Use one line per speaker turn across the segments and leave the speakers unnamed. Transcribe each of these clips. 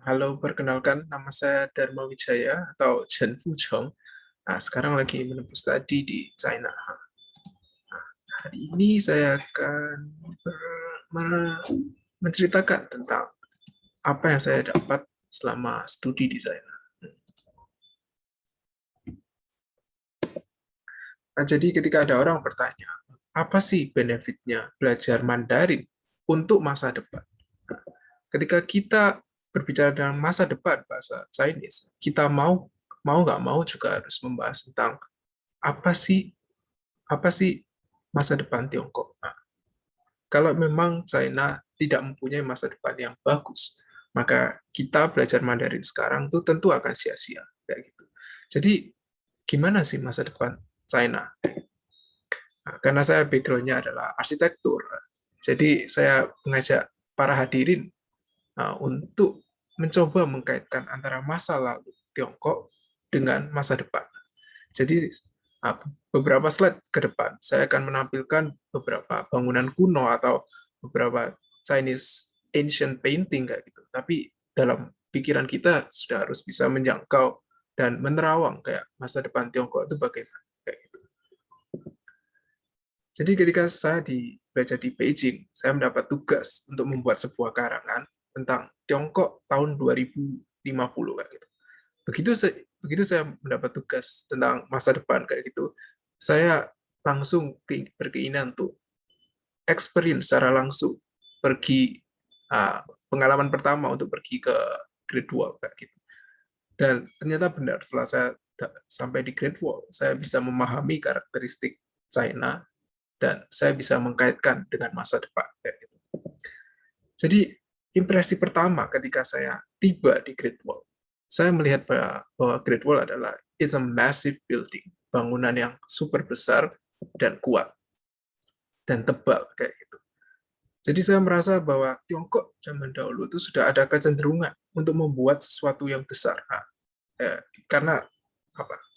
Halo, perkenalkan nama saya Dharma Wijaya atau Chen Fucheng. Nah, sekarang lagi menempuh studi di China. Nah, hari ini saya akan menceritakan tentang apa yang saya dapat selama studi di China. Nah, jadi ketika ada orang bertanya, apa sih benefitnya belajar Mandarin untuk masa depan? Ketika kita berbicara tentang masa depan bahasa Chinese, kita mau nggak mau juga harus membahas tentang apa sih apa sih masa depan Tiongkok. Nah, kalau memang China tidak mempunyai masa depan yang bagus, maka kita belajar Mandarin sekarang itu tentu akan sia-sia kayak gitu. Jadi gimana sih masa depan China? Nah, karena saya background-nya adalah arsitektur, jadi saya mengajak para hadirin untuk mencoba mengkaitkan antara masa lalu Tiongkok dengan masa depan. Jadi beberapa slide ke depan saya akan menampilkan beberapa bangunan kuno atau beberapa Chinese ancient painting kayak gitu. Tapi dalam pikiran kita sudah harus bisa menjangkau dan menerawang kayak masa depan Tiongkok itu bagaimana kayak gitu. Jadi ketika saya belajar di Beijing, saya mendapat tugas untuk membuat sebuah karangan tentang Tiongkok tahun 2050 kayak gitu. Begitu saya mendapat tugas tentang masa depan kayak gitu, saya langsung berkeinginan untuk experience secara langsung, pergi pengalaman pertama untuk pergi ke Great Wall kayak gitu. Dan ternyata benar, setelah saya sampai di Great Wall, saya bisa memahami karakteristik China dan saya bisa mengkaitkan dengan masa depan kayak gitu. Jadi impresi pertama ketika saya tiba di Great Wall, saya melihat bahwa Great Wall adalah is a massive building, bangunan yang super besar dan kuat dan tebal kayak gitu. Jadi saya merasa bahwa Tiongkok zaman dahulu itu sudah ada kecenderungan untuk membuat sesuatu yang besar, karena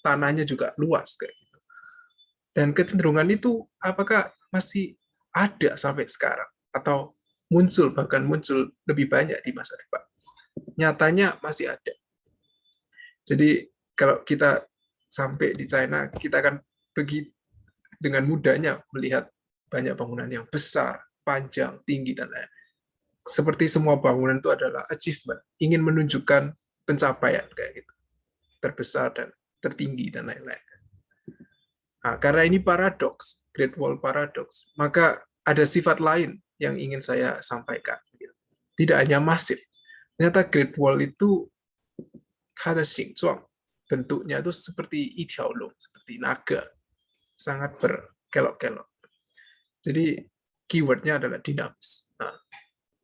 tanahnya juga luas kayak gitu. Dan kecenderungan itu apakah masih ada sampai sekarang atau bahkan muncul lebih banyak di masa depan? Nyatanya masih ada. Jadi kalau kita sampai di China, kita akan pergi dengan mudahnya melihat banyak bangunan yang besar, panjang, tinggi, dan lain-lain. Seperti semua bangunan itu adalah achievement, ingin menunjukkan pencapaian kayak gitu, terbesar dan tertinggi dan lain-lain. Nah, karena ini paradoks, Great Wall Paradox, maka ada sifat lain yang ingin saya sampaikan. Tidak hanya masif, ternyata Great Wall itu ada xingzuang, bentuknya itu seperti Itiaolong, seperti naga, sangat berkelok-kelok. Jadi keywordnya adalah dinamis. Nah,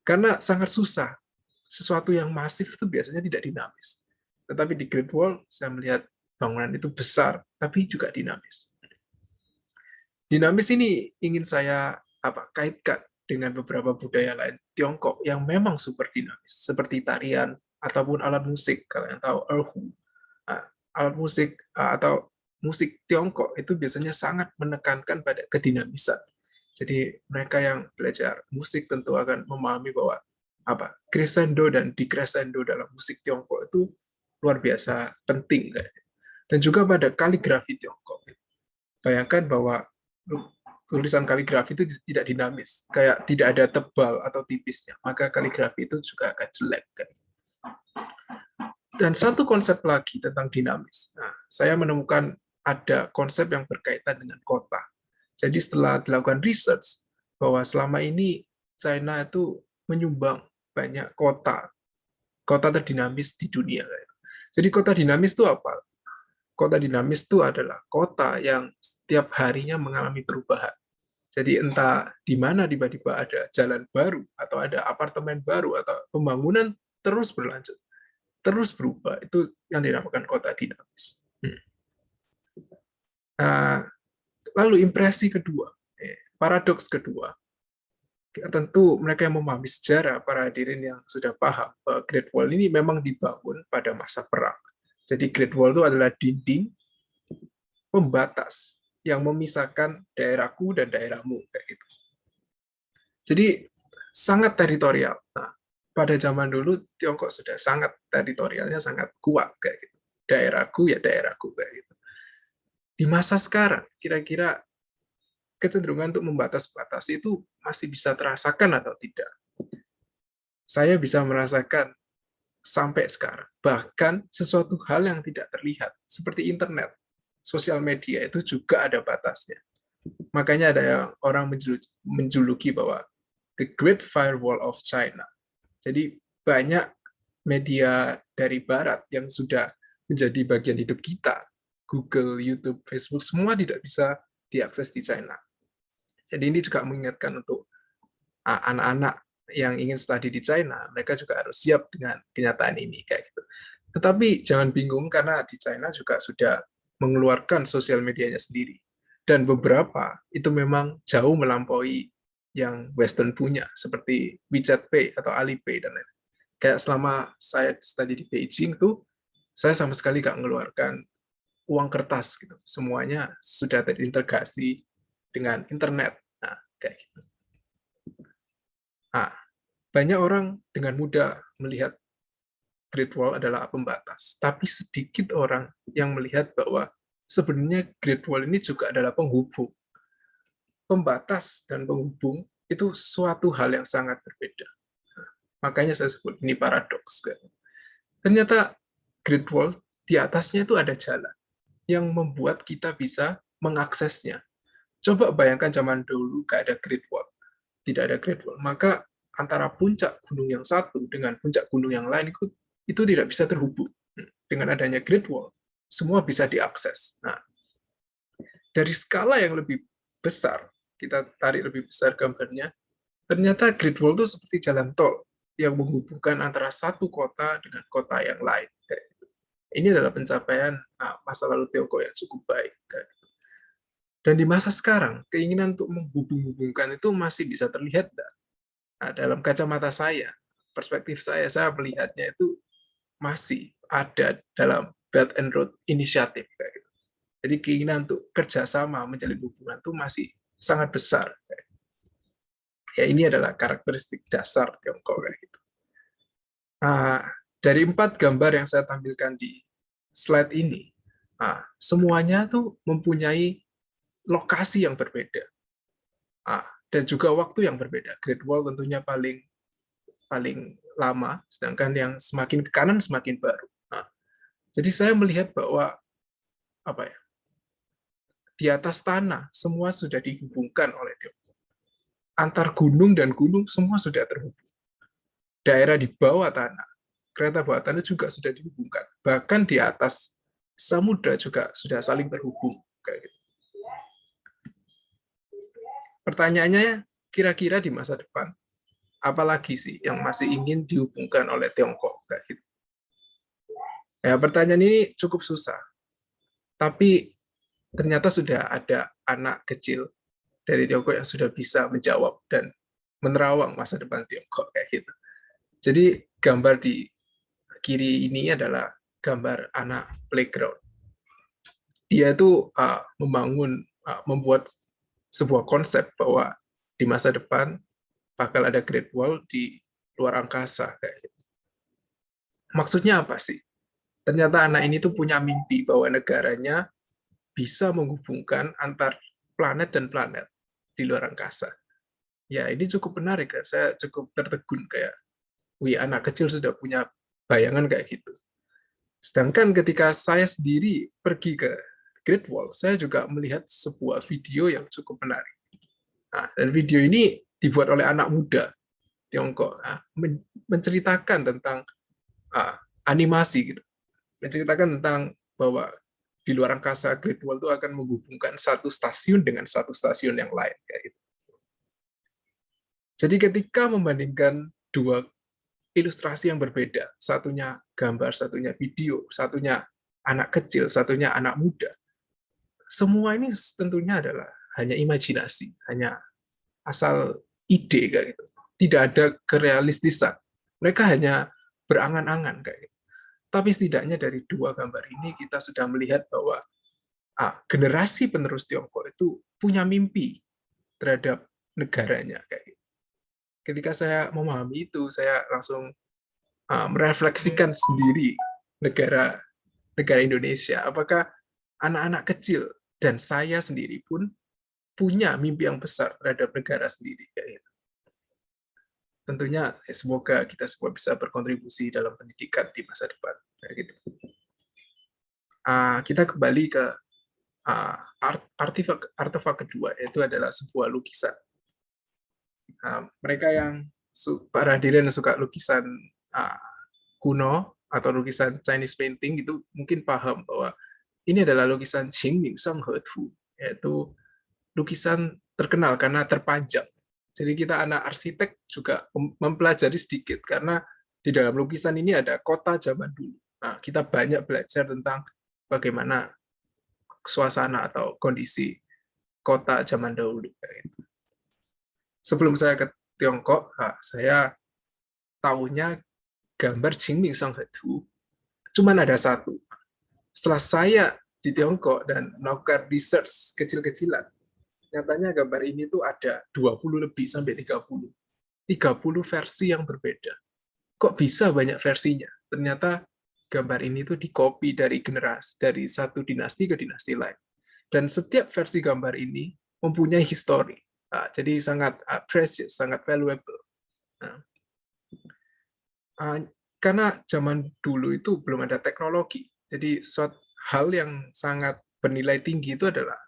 karena sangat susah, sesuatu yang masif itu biasanya tidak dinamis. Tetapi di Great Wall, saya melihat bangunan itu besar, tapi juga dinamis. Dinamis ini ingin saya kaitkan dengan beberapa budaya lain Tiongkok yang memang super dinamis, seperti tarian ataupun alat musik. Kalau yang tahu erhu, alat musik atau musik Tiongkok itu biasanya sangat menekankan pada kedinamisan. Jadi mereka yang belajar musik tentu akan memahami bahwa crescendo dan decrescendo dalam musik Tiongkok itu luar biasa penting. Dan juga pada kaligrafi Tiongkok. Bayangkan bahwa tulisan kaligrafi itu tidak dinamis, kayak tidak ada tebal atau tipisnya, maka kaligrafi itu juga akan jelek. Dan satu konsep lagi tentang dinamis. Nah, saya menemukan ada konsep yang berkaitan dengan kota. Jadi setelah dilakukan research bahwa selama ini China itu menyumbang banyak kota terdinamis di dunia. Jadi kota dinamis itu apa? Kota dinamis itu adalah kota yang setiap harinya mengalami perubahan. Jadi entah di mana tiba-tiba ada jalan baru, atau ada apartemen baru, atau pembangunan terus berlanjut, terus berubah. Itu yang dinamakan kota dinamis. Nah, lalu impresi kedua, paradoks kedua, tentu mereka yang memahami sejarah, para hadirin yang sudah paham bahwa Great Wall ini memang dibangun pada masa perang. Jadi Great Wall itu adalah dinding pembatas yang memisahkan daerahku dan daerahmu kayak gitu. Jadi sangat teritorial. Nah, pada zaman dulu Tiongkok sudah sangat teritorialnya sangat kuat kayak gitu. Daerahku ya daerahku kayak gitu. Di masa sekarang, kira-kira kecenderungan untuk membatas-batasi itu masih bisa terasakan atau tidak? Saya bisa merasakan sampai sekarang. Bahkan sesuatu hal yang tidak terlihat, seperti internet, sosial media itu juga ada batasnya. Makanya ada yang orang menjuluki bahwa the Great Firewall of China. Jadi banyak media dari barat yang sudah menjadi bagian hidup kita, Google, YouTube, Facebook, semua tidak bisa diakses di China. Jadi ini juga mengingatkan untuk anak-anak yang ingin studi di China, mereka juga harus siap dengan kenyataan ini kayak gitu. Tetapi jangan bingung karena di China juga sudah mengeluarkan sosial medianya sendiri. Dan beberapa itu memang jauh melampaui yang Western punya, seperti WeChat Pay atau Alipay dan lain-lain. Kayak selama saya studi di Beijing tuh, saya sama sekali nggak mengeluarkan uang kertas gitu. Semuanya sudah terintegrasi dengan internet. Nah, kayak gitu. Nah, banyak orang dengan mudah melihat Great Wall adalah pembatas, tapi sedikit orang yang melihat bahwa sebenarnya Great Wall ini juga adalah penghubung. Pembatas dan penghubung itu suatu hal yang sangat berbeda. Makanya saya sebut ini paradoks. Ternyata Great Wall di atasnya itu ada jalan yang membuat kita bisa mengaksesnya. Coba bayangkan zaman dulu gak ada Great Wall, tidak ada Great Wall, maka antara puncak gunung yang satu dengan puncak gunung yang lain itu tidak bisa terhubung. Dengan adanya Great Wall, semua bisa diakses. Nah, dari skala yang lebih besar, kita tarik lebih besar gambarnya, ternyata Great Wall itu seperti jalan tol yang menghubungkan antara satu kota dengan kota yang lain. Ini adalah pencapaian masa lalu Tiongkok yang cukup baik. Dan di masa sekarang, keinginan untuk menghubung-hubungkan itu masih bisa terlihat. Nah, dalam kacamata saya, perspektif saya melihatnya itu masih ada dalam Belt and Road Initiative. Jadi keinginan untuk kerjasama menjalin hubungan itu masih sangat besar. Ya ini adalah karakteristik dasar Tiongkok kayak gitu. Nah, dari 4 gambar yang saya tampilkan di slide ini, semuanya tuh mempunyai lokasi yang berbeda. Dan juga waktu yang berbeda. Great Wall tentunya paling lama, sedangkan yang semakin ke kanan semakin baru. Jadi saya melihat bahwa di atas tanah semua sudah dihubungkan oleh Tiongkok. Antar gunung dan gunung semua sudah terhubung. Daerah di bawah tanah, kereta bawah tanah juga sudah dihubungkan. Bahkan di atas samudra juga sudah saling terhubung. Kayak gitu. Pertanyaannya, kira-kira di masa depan, apalagi sih yang masih ingin dihubungkan oleh Tiongkok? Kayak gitu. Ya, pertanyaan ini cukup susah. Tapi ternyata sudah ada anak kecil dari Tiongkok yang sudah bisa menjawab dan menerawang masa depan Tiongkok kayak gitu. Jadi gambar di kiri ini adalah gambar anak playground. Dia itu membuat sebuah konsep bahwa di masa depan bakal ada Great Wall di luar angkasa kayak gitu. Maksudnya apa sih? Ternyata anak ini tuh punya mimpi bahwa negaranya bisa menghubungkan antar planet dan planet di luar angkasa. Ya, ini cukup menarik. Saya cukup tertegun kayak, wih, anak kecil sudah punya bayangan kayak gitu. Sedangkan ketika saya sendiri pergi ke Great Wall, saya juga melihat sebuah video yang cukup menarik. Nah, dan video ini dibuat oleh anak muda Tiongkok, menceritakan tentang animasi gitu, menceritakan tentang bahwa di luar angkasa Great Wall itu akan menghubungkan satu stasiun dengan satu stasiun yang lain kayak gitu. Jadi ketika membandingkan dua ilustrasi yang berbeda, satunya gambar, satunya video, satunya anak kecil, satunya anak muda, semua ini tentunya adalah hanya imajinasi, hanya asal ide kayak gitu. Tidak ada kerealistisan. Mereka hanya berangan-angan kayak gitu. Tapi setidaknya dari dua gambar ini kita sudah melihat bahwa generasi penerus Tiongkok itu punya mimpi terhadap negaranya kayak gitu. ketika saya memahami itu, saya langsung merefleksikan sendiri negara negara Indonesia. Apakah anak-anak kecil dan saya sendiri pun punya mimpi yang besar terhadap negara sendiri. Kayak gitu. Tentunya semoga kita semua bisa berkontribusi dalam pendidikan di masa depan. Kayak gitu. Kita kembali ke artefak kedua, yaitu adalah sebuah lukisan. Mereka yang para hadirin suka lukisan kuno atau lukisan Chinese painting itu mungkin paham bahwa ini adalah lukisan Qingming Shang He Tu, yaitu lukisan terkenal karena terpanjang. Jadi kita anak arsitek juga mempelajari sedikit karena di dalam lukisan ini ada kota zaman dulu. Nah, kita banyak belajar tentang bagaimana suasana atau kondisi kota zaman dahulu. Sebelum saya ke Tiongkok, saya tahunya gambar Qingming Shang He Tu cuma ada satu. Setelah saya di Tiongkok dan melakukan research kecil-kecilan, nyatanya gambar ini tuh ada 20 lebih sampai 30. 30 versi yang berbeda. Kok bisa banyak versinya? Ternyata gambar ini tuh dikopi dari generasi, dari satu dinasti ke dinasti lain. Dan setiap versi gambar ini mempunyai histori. Jadi sangat precious, sangat valuable. Karena zaman dulu itu belum ada teknologi. Jadi suatu hal yang sangat bernilai tinggi itu adalah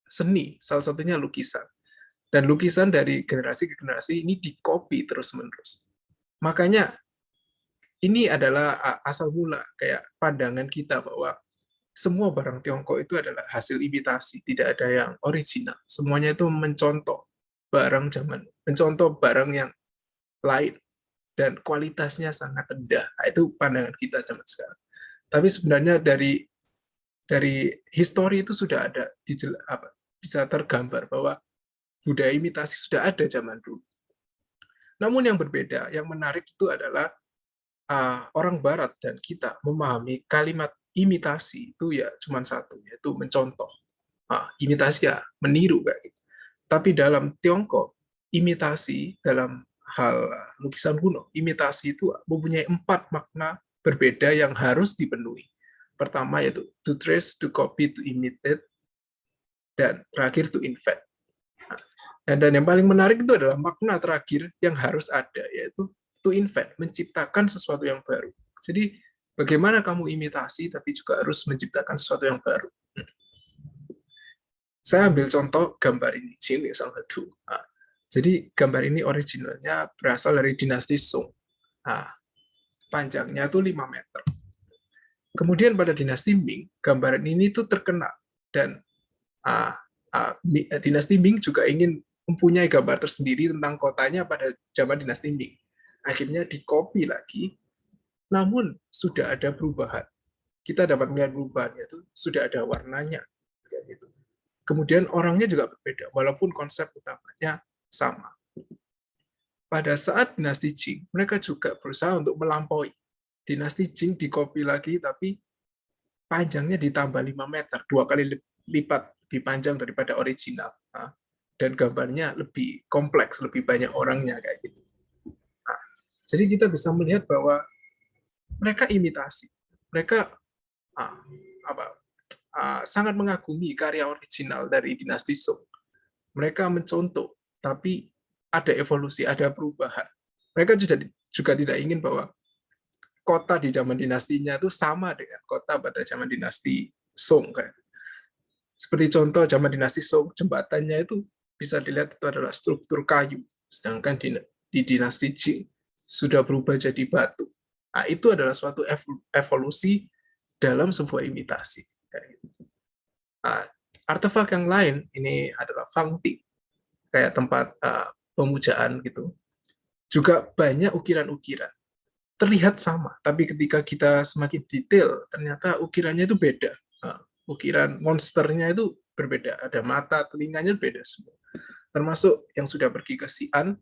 seni, salah satunya lukisan. Dan lukisan dari generasi ke generasi ini dikopi terus-menerus. Makanya ini adalah asal mula kayak pandangan kita bahwa semua barang Tiongkok itu adalah hasil imitasi, tidak ada yang original. Semuanya itu mencontoh barang yang lain dan kualitasnya sangat rendah. Nah, itu pandangan kita zaman sekarang. Tapi sebenarnya dari histori itu sudah ada bisa tergambar bahwa budaya imitasi sudah ada zaman dulu. Namun yang berbeda, yang menarik itu adalah orang Barat dan kita memahami kalimat imitasi itu ya cuma satu, yaitu mencontoh. Imitasi ya meniru kayak gitu. Tapi dalam Tiongkok, imitasi dalam hal lukisan kuno, imitasi itu mempunyai 4 makna berbeda yang harus dipenuhi. Pertama yaitu to trace, to copy, to imitate, dan terakhir to invent. Dan yang paling menarik itu adalah makna terakhir yang harus ada, yaitu to invent, menciptakan sesuatu yang baru. Jadi bagaimana kamu imitasi tapi juga harus menciptakan sesuatu yang baru. Saya ambil contoh gambar ini, Qingming Shang He Tu. Jadi gambar ini originalnya berasal dari dinasti Song. Panjangnya itu 5 meter. Kemudian pada dinasti Ming, gambaran ini tuh terkenal dan dinasti Ming juga ingin mempunyai gambar tersendiri tentang kotanya pada zaman dinasti Ming. Akhirnya dikopi lagi, namun sudah ada perubahan. Kita dapat melihat perubahan, yaitu sudah ada warnanya. Gitu. Kemudian orangnya juga berbeda, walaupun konsep utamanya sama. Pada saat dinasti Qing, mereka juga berusaha untuk melampaui. Dinasti Qing dikopi lagi, tapi panjangnya ditambah 5 meter, 2 kali lipat lebih panjang daripada original. Dan gambarnya lebih kompleks, lebih banyak orangnya kayak gitu. Jadi kita bisa melihat bahwa mereka imitasi, mereka sangat mengagumi karya original dari dinasti Song. Mereka mencontoh, tapi ada evolusi, ada perubahan. Mereka juga tidak ingin bahwa kota di zaman dinastinya itu sama dengan kota pada zaman dinasti Song. Seperti contoh zaman dinasti Song, jembatannya itu bisa dilihat itu adalah struktur kayu, sedangkan di dinasti Qing sudah berubah jadi batu. Nah, itu adalah suatu evolusi dalam sebuah imitasi. Artefak yang lain ini adalah fangti, kayak tempat pemujaan gitu. Juga banyak ukiran-ukiran. Terlihat sama, tapi ketika kita semakin detail, ternyata ukirannya itu beda. Ukiran monsternya itu berbeda. Ada mata, telinganya beda semua. Termasuk yang sudah pergi ke Xi'an,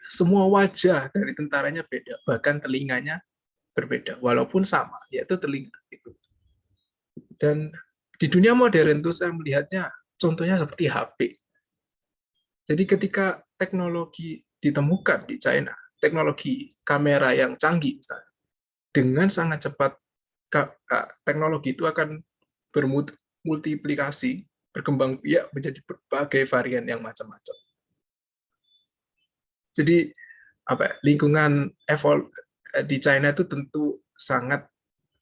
semua wajah dari tentaranya beda, bahkan telinganya berbeda, walaupun sama, yaitu telinga. Dan di dunia modern itu saya melihatnya contohnya seperti HP. Jadi ketika teknologi ditemukan di China, teknologi kamera yang canggih misalnya, dengan sangat cepat teknologi itu akan bermultiplikasi, berkembang biak menjadi berbagai varian yang macam-macam. Jadi lingkungan di China itu tentu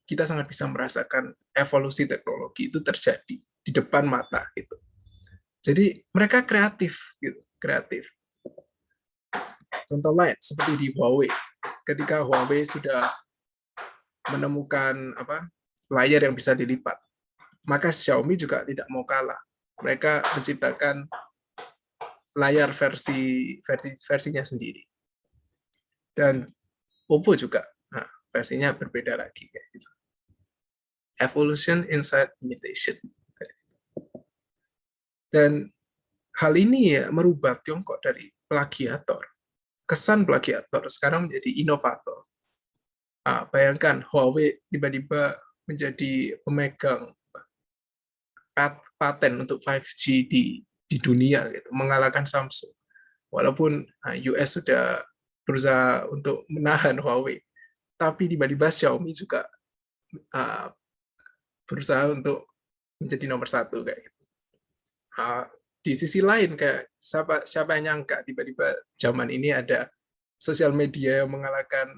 kita sangat bisa merasakan evolusi teknologi itu terjadi di depan mata gitu. Jadi mereka kreatif gitu, kreatif. Contoh lain seperti di Huawei, ketika Huawei sudah menemukan layar yang bisa dilipat, maka Xiaomi juga tidak mau kalah. Mereka menciptakan layar versinya sendiri. Dan Oppo juga, versinya berbeda lagi kayak gitu. Evolution inside imitation. Dan hal ini ya merubah Tiongkok dari plagiator, kesan plagiator sekarang menjadi inovator. Bayangkan Huawei tiba-tiba menjadi pemegang paten untuk 5G di dunia gitu, mengalahkan Samsung. Walaupun US sudah berusaha untuk menahan Huawei, tapi tiba-tiba Xiaomi juga berusaha untuk menjadi nomor satu kayak gitu. Di sisi lain kayak siapa yang nyangka tiba-tiba zaman ini ada sosial media yang mengalahkan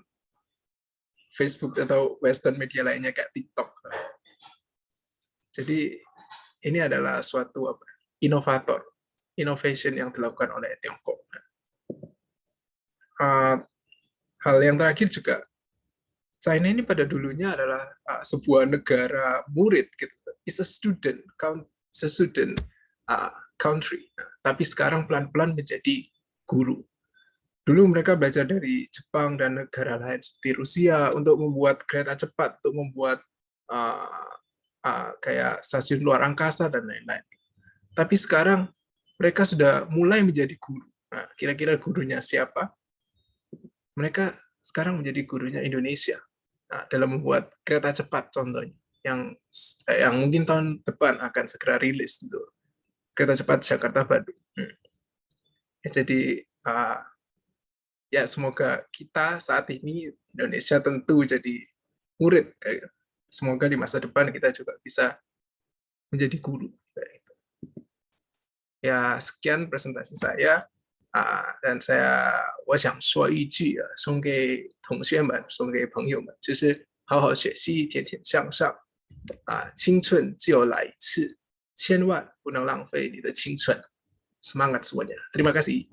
Facebook atau Western media lainnya kayak TikTok. Jadi ini adalah suatu innovation yang dilakukan oleh Tiongkok. Hal yang terakhir juga, China ini pada dulunya adalah sebuah negara murid, gitu. It's a student country. Tapi sekarang pelan-pelan menjadi guru. Dulu mereka belajar dari Jepang dan negara lain seperti Rusia untuk membuat kereta cepat, untuk membuat kayak stasiun luar angkasa dan lain-lain. Tapi sekarang mereka sudah mulai menjadi guru. Nah, kira-kira gurunya siapa? Mereka sekarang menjadi gurunya Indonesia dalam membuat kereta cepat contohnya, yang mungkin tahun depan akan segera rilis untuk kereta cepat Jakarta-Bandung. Jadi ya semoga kita saat ini Indonesia tentu jadi murid. Semoga di masa depan kita juga bisa menjadi guru. Ya sekian presentasi saya.但我想说一句送给同学们，送给朋友们，就是好好学习，天天向上青春只有来一次，千万不能浪费你的青春。Semangat semuanya. Terima kasih.